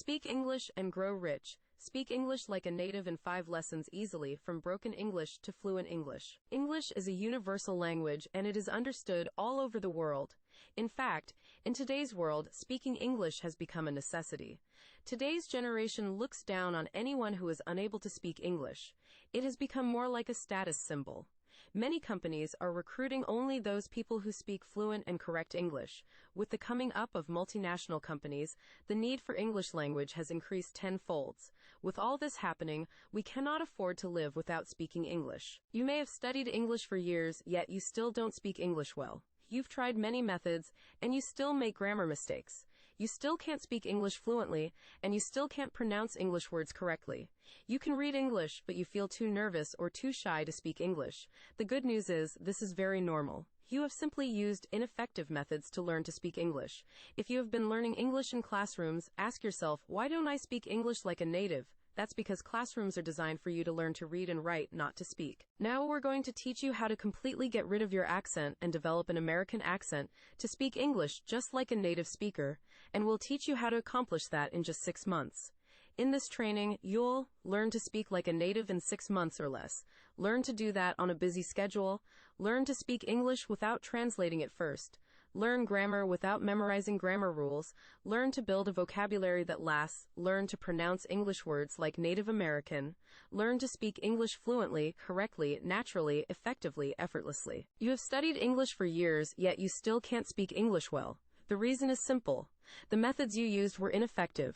Speak English and grow rich. Speak English like a native in 5 lessons easily from broken English to fluent English. English is a universal language and it is understood all over the world. In fact, in today's world, speaking English has become a necessity. Today's generation looks down on anyone who is unable to speak English. It has become more like a status symbol. Many companies are recruiting only those people who speak fluent and correct English. With the coming up of multinational companies, the need for English language has increased tenfolds. With all this happening, we cannot afford to live without speaking English. You may have studied English for years, yet you still don't speak English well. You've tried many methods, and you still make grammar mistakes. You still can't speak English fluently, and you still can't pronounce English words correctly. You can read English, but you feel too nervous or too shy to speak English. The good news is, this is very normal. You have simply used ineffective methods to learn to speak English. If you have been learning English in classrooms, ask yourself, why don't I speak English like a native? That's because classrooms are designed for you to learn to read and write, not to speak. Now we're going to teach you how to completely get rid of your accent and develop an American accent to speak English just like a native speaker, and we'll teach you how to accomplish that in just 6 months. In this training, you'll learn to speak like a native in 6 months or less. Learn to do that on a busy schedule. Learn to speak English without translating it first. Learn grammar without memorizing grammar rules. Learn to build a vocabulary that lasts. Learn to pronounce English words like Native American. Learn to speak English fluently, correctly, naturally, effectively, effortlessly. You have studied English for years, yet you still can't speak English well. The reason is simple. The methods you used were ineffective.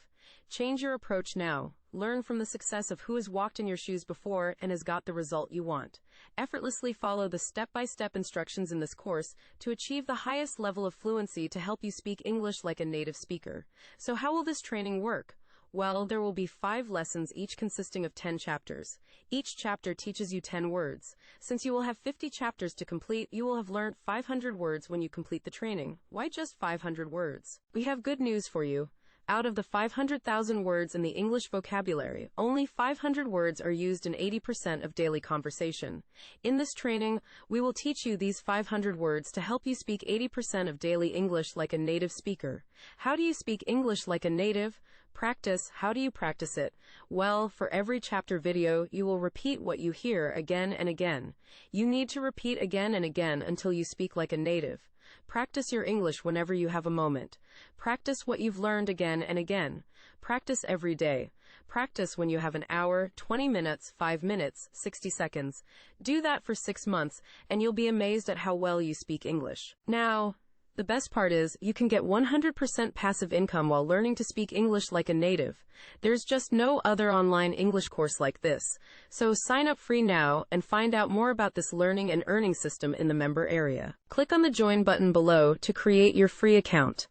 Change your approach now. Learn from the success of who has walked in your shoes before and has got the result you want. Effortlessly follow the step-by-step instructions in this course to achieve the highest level of fluency to help you speak English like a native speaker. So how will this training work? Well, there will be 5 lessons, each consisting of 10 chapters. Each chapter teaches you 10 words. Since you will have 50 chapters to complete, you will have learned 500 words when you complete the training. Why just 500 words? We have good news for you. Out of the 500,000 words in the English vocabulary, only 500 words are used in 80% of daily conversation. In this training, we will teach you these 500 words to help you speak 80% of daily English like a native speaker. How do you speak English like a native? Practice. How do you practice it? Well, for every chapter video, you will repeat what you hear again and again. You need to repeat again and again until you speak like a native. Practice your English whenever you have a moment. Practice what you've learned again and again. Practice every day. Practice when you have an hour, 20 minutes, 5 minutes, 60 seconds. Do that for 6 months, and you'll be amazed at how well you speak English. Now, the best part is, you can get 100% passive income while learning to speak English like a native. There's just no other online English course like this. So sign up free now and find out more about this learning and earning system in the member area. Click on the join button below to create your free account.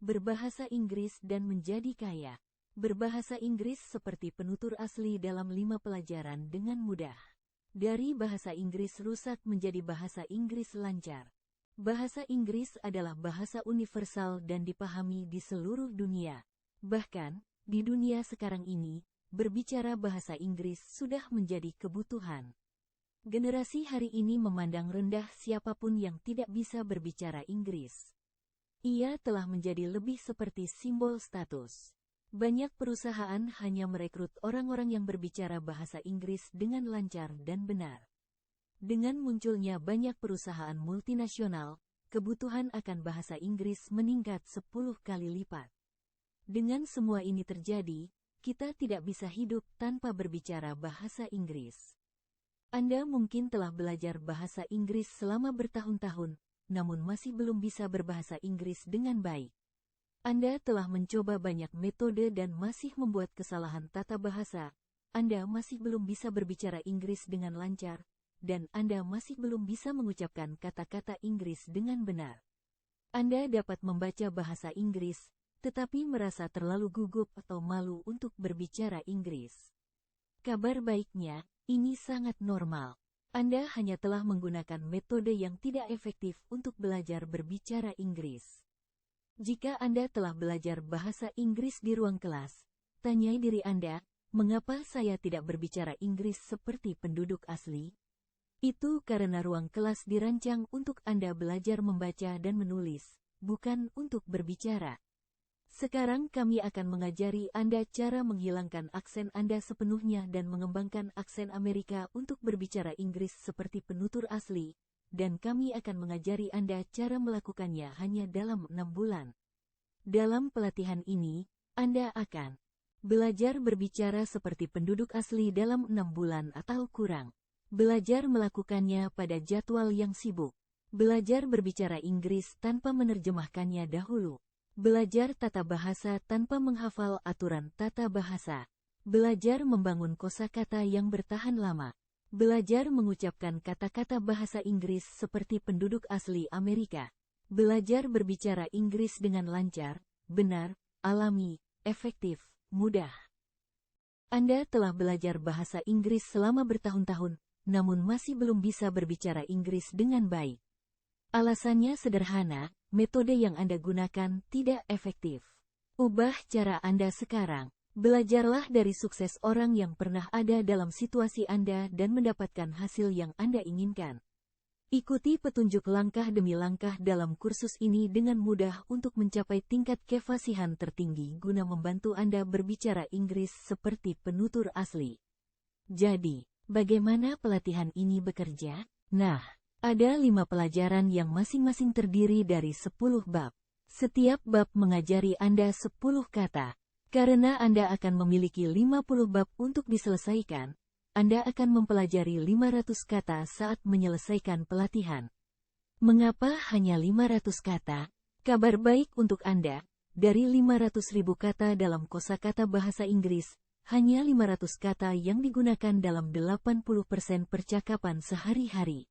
Berbahasa Inggris dan menjadi kaya. Berbahasa Inggris seperti penutur asli dalam 5 pelajaran dengan mudah. Dari bahasa Inggris rusak menjadi bahasa Inggris lancar. Bahasa Inggris adalah bahasa universal dan dipahami di seluruh dunia. Bahkan, di dunia sekarang ini, berbicara bahasa Inggris sudah menjadi kebutuhan. Generasi hari ini memandang rendah siapapun yang tidak bisa berbicara Inggris. Ia telah menjadi lebih seperti simbol status. Banyak perusahaan hanya merekrut orang-orang yang berbicara bahasa Inggris dengan lancar dan benar. Dengan munculnya banyak perusahaan multinasional, kebutuhan akan bahasa Inggris meningkat 10 kali lipat. Dengan semua ini terjadi, kita tidak bisa hidup tanpa berbicara bahasa Inggris. Anda mungkin telah belajar bahasa Inggris selama bertahun-tahun, namun masih belum bisa berbahasa Inggris dengan baik. Anda telah mencoba banyak metode dan masih membuat kesalahan tata bahasa. Anda masih belum bisa berbicara Inggris dengan lancar, dan Anda masih belum bisa mengucapkan kata-kata Inggris dengan benar. Anda dapat membaca bahasa Inggris, tetapi merasa terlalu gugup atau malu untuk berbicara Inggris. Kabar baiknya, ini sangat normal. Anda hanya telah menggunakan metode yang tidak efektif untuk belajar berbicara Inggris. Jika Anda telah belajar bahasa Inggris di ruang kelas, tanyai diri Anda, mengapa saya tidak berbicara Inggris seperti penduduk asli? Itu karena ruang kelas dirancang untuk Anda belajar membaca dan menulis, bukan untuk berbicara. Sekarang kami akan mengajari Anda cara menghilangkan aksen Anda sepenuhnya dan mengembangkan aksen Amerika untuk berbicara Inggris seperti penutur asli, dan kami akan mengajari Anda cara melakukannya hanya dalam 6 bulan. Dalam pelatihan ini, Anda akan belajar berbicara seperti penduduk asli dalam 6 bulan atau kurang. Belajar melakukannya pada jadwal yang sibuk. Belajar berbicara Inggris tanpa menerjemahkannya dahulu. Belajar tata bahasa tanpa menghafal aturan tata bahasa. Belajar membangun kosakata yang bertahan lama. Belajar mengucapkan kata-kata bahasa Inggris seperti penduduk asli Amerika. Belajar berbicara Inggris dengan lancar, benar, alami, efektif, mudah. Anda telah belajar bahasa Inggris selama bertahun-tahun, namun masih belum bisa berbicara Inggris dengan baik. Alasannya sederhana, metode yang Anda gunakan tidak efektif. Ubah cara Anda sekarang. Belajarlah dari sukses orang yang pernah ada dalam situasi Anda dan mendapatkan hasil yang Anda inginkan. Ikuti petunjuk langkah demi langkah dalam kursus ini dengan mudah untuk mencapai tingkat kefasihan tertinggi guna membantu Anda berbicara Inggris seperti penutur asli. Jadi, bagaimana pelatihan ini bekerja? Nah, ada 5 pelajaran yang masing-masing terdiri dari 10 bab. Setiap bab mengajari Anda 10 kata. Karena Anda akan memiliki 50 bab untuk diselesaikan, Anda akan mempelajari 500 kata saat menyelesaikan pelatihan. Mengapa hanya 500 kata? Kabar baik untuk Anda, dari 500.000 kata dalam kosakata bahasa Inggris, hanya 500 kata yang digunakan dalam 80% percakapan sehari-hari.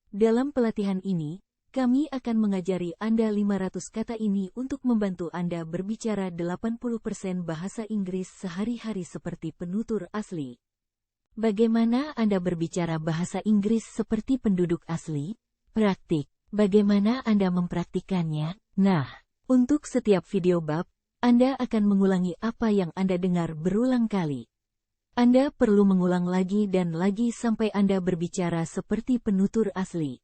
Dalam pelatihan ini, kami akan mengajari Anda 500 kata ini untuk membantu Anda berbicara 80% bahasa Inggris sehari-hari seperti penutur asli. Bagaimana Anda berbicara bahasa Inggris seperti penduduk asli? Praktik. Bagaimana Anda mempraktikannya? Nah, untuk setiap video bab, Anda akan mengulangi apa yang Anda dengar berulang kali. Anda perlu mengulang lagi dan lagi sampai Anda berbicara seperti penutur asli.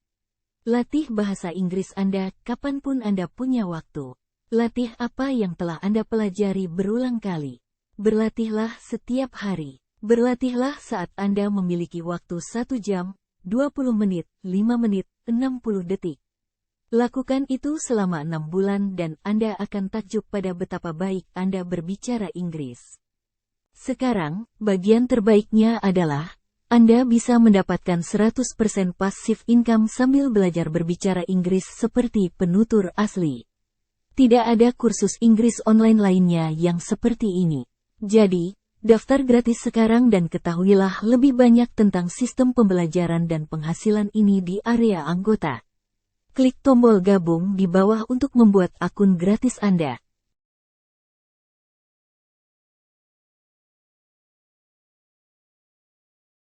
Latih bahasa Inggris Anda kapanpun Anda punya waktu. Latih apa yang telah Anda pelajari berulang kali. Berlatihlah setiap hari. Berlatihlah saat Anda memiliki waktu 1 jam, 20 menit, 5 menit, 60 detik. Lakukan itu selama 6 bulan dan Anda akan takjub pada betapa baik Anda berbicara Inggris. Sekarang, bagian terbaiknya adalah Anda bisa mendapatkan 100% passive income sambil belajar berbicara Inggris seperti penutur asli. Tidak ada kursus Inggris online lainnya yang seperti ini. Jadi, daftar gratis sekarang dan ketahuilah lebih banyak tentang sistem pembelajaran dan penghasilan ini di area anggota. Klik tombol gabung di bawah untuk membuat akun gratis Anda.